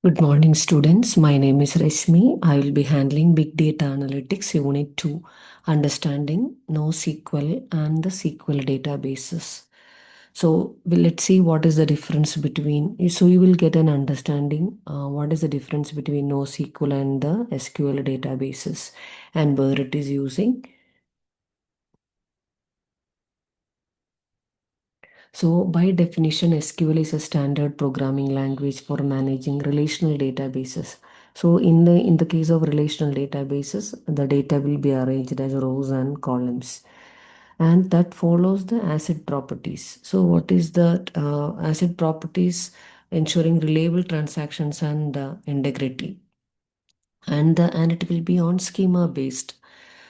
Good morning, students. My name is Rashmi. I will be handling Big Data Analytics Unit 2, Understanding NoSQL and the SQL databases. Let's see what is the difference between. So, you will get an understanding what is the difference between NoSQL and the SQL databases and where it is using. So, by definition, SQL is a standard programming language for managing relational databases. So, in the case of relational databases, the data will be arranged as rows and columns, and that follows the ACID properties. So, what is the ACID properties? Ensuring reliable transactions and integrity, and it will be on schema based.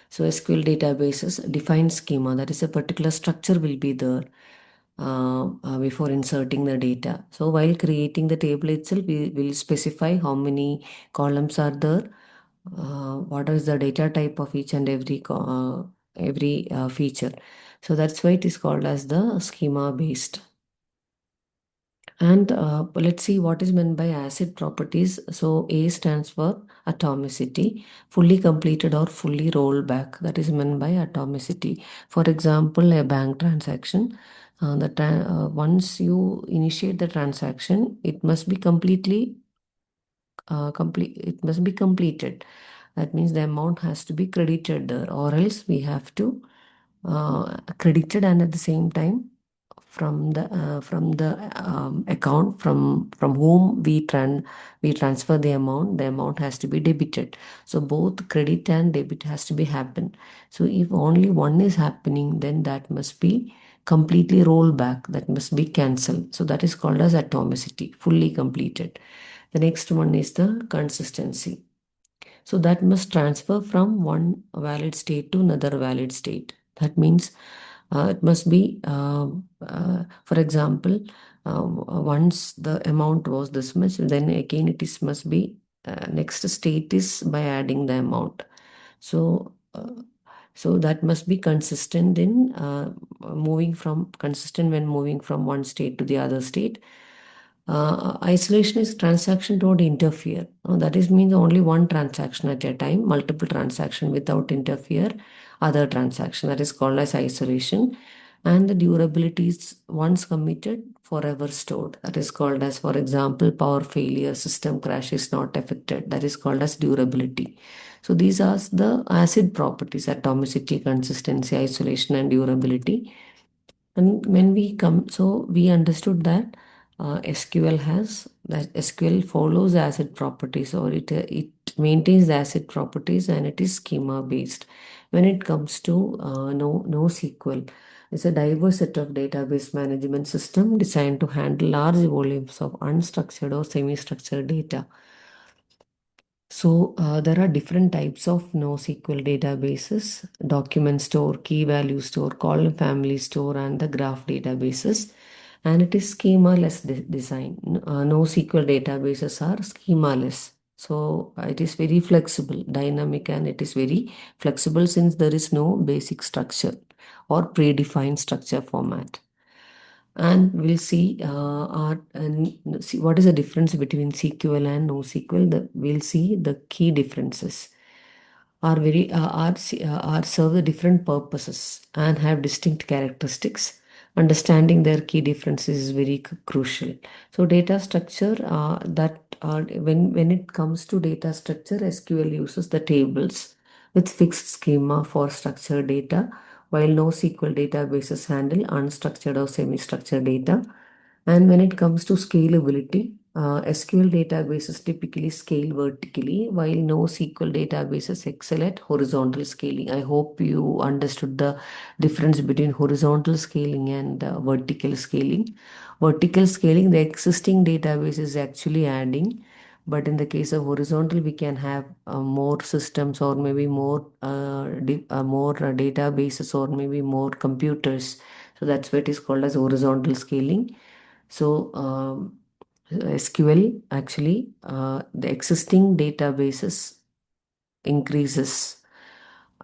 So SQL databases define schema, that is a particular structure will be there before inserting the data. So while creating the table itself, we will specify how many columns are there, what is the data type of each and every feature. So that's why it is called as the schema based. And let's see what is meant by ACID properties. So A stands for atomicity, fully completed or fully rolled back. That is meant by atomicity. For example, a bank transaction. Once you initiate the transaction, it must be complete. It must be completed. That means the amount has to be credited there, or else we have to credited, and at the same time from the account from whom we transfer the amount has to be debited. So both credit and debit has to be happen. So if only one is happening, then that must be completely rolled back, that must be cancelled. So that is called as atomicity, fully completed. The next one is the consistency. So that must transfer from one valid state to another valid state. That means it must be, for example, once the amount was this much, then again it is must be next state is by adding the amount. So, so that must be consistent in moving from consistent when moving from one state to the other state. Isolation is transaction don't interfere. That is means only one transaction at a time, multiple transaction without interfere other transaction. That is called as isolation. And the durability is once committed, forever stored. That is called as, for example, power failure, system crash is not affected. That is called as durability. So these are the acid properties: atomicity, consistency, isolation, and durability. And when we come, so we understood that SQL follows acid properties, or it maintains the acid properties, and it is schema based. When it comes to NoSQL, it's a diverse set of database management system designed to handle large volumes of unstructured or semi-structured data. So there are different types of NoSQL databases: document store, key value store, column family store, and the graph databases. And it is schema-less design. NoSQL databases are schema-less. So it is very flexible, dynamic, and it is very flexible since there is no basic structure or predefined structure format. And we'll see see what is the difference between SQL and NoSQL. We'll see the key differences are serve the different purposes and have distinct characteristics. Understanding their key differences is very crucial. So data structure, that when it comes to data structure, SQL uses the tables with fixed schema for structured data, while NoSQL databases handle unstructured or semi-structured data. And when it comes to scalability, SQL databases typically scale vertically, while NoSQL databases excel at horizontal scaling. I hope you understood the difference between horizontal scaling and vertical scaling. Vertical scaling, the existing database is actually adding, but in the case of horizontal, we can have more systems, or maybe more databases, or maybe more computers. So that's what is called as horizontal scaling. So SQL actually, the existing databases increases,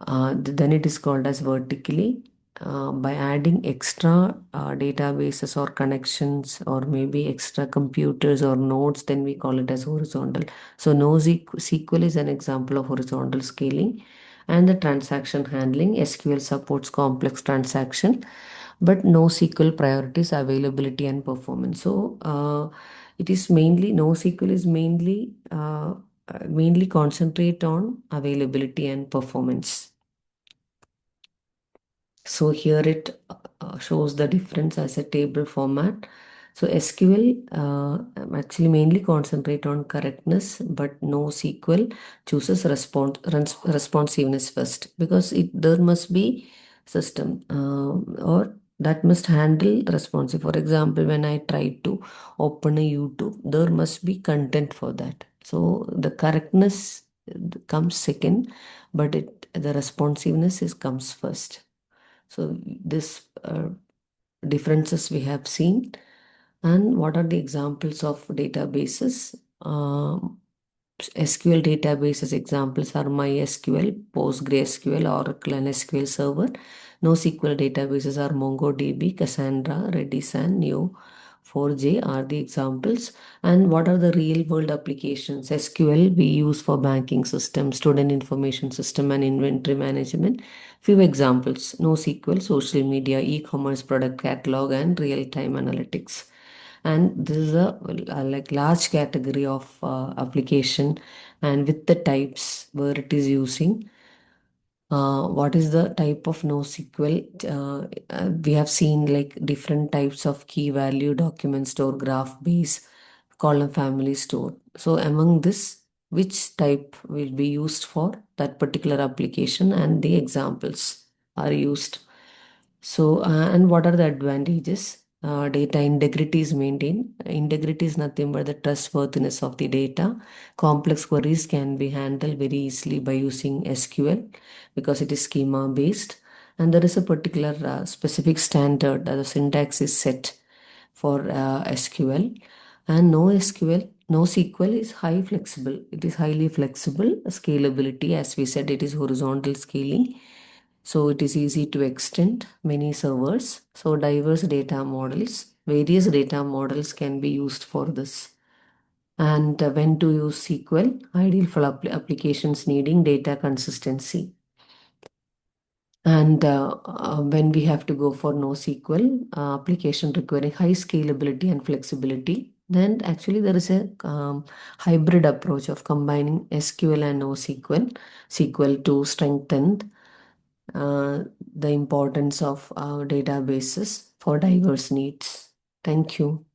then it is called as vertically. by adding extra databases or connections or maybe extra computers or nodes, then we call it as horizontal. So NoSQL is an example of horizontal scaling. And the transaction handling, SQL supports complex transaction, but NoSQL priorities availability and performance. So it is mainly NoSQL is mainly concentrate on availability and performance. So here it shows the difference as a table format. So SQL actually mainly concentrate on correctness, but NoSQL chooses responsiveness first, because there must be system or that must handle responsive. For example, when I try to open a YouTube, there must be content for that. So the correctness comes second, but the responsiveness is comes first. So this differences we have seen. And what are the examples of databases? SQL databases examples are MySQL, PostgreSQL, Oracle, and SQL Server. NoSQL databases are MongoDB, Cassandra, Redis, and Neo4j are the examples. And what are the real world applications? SQL we use for banking system, student information system, and inventory management. Few examples: NoSQL, social media, e-commerce, product catalog, and real-time analytics. And this is a like large category of application, and with the types where it is using. What is the type of NoSQL? We have seen like different types of key value document store, graph base, column family store. So among this, which type will be used for that particular application, and the examples are used. So, and what are the advantages? Data integrity is maintained. Integrity is nothing but the trustworthiness of the data. Complex queries can be handled very easily by using SQL because it is schema based. And there is a particular specific standard that the syntax is set for SQL. And NoSQL is high flexible. It is highly flexible. Scalability, as we said, it is horizontal scaling, so it is easy to extend many servers. So diverse data models, various data models can be used for this. And when to use SQL, ideal for applications needing data consistency. And when we have to go for NoSQL, application requiring high scalability and flexibility, then actually there is a hybrid approach of combining SQL and NoSQL, SQL to strengthen the importance of databases for diverse needs. Thank you.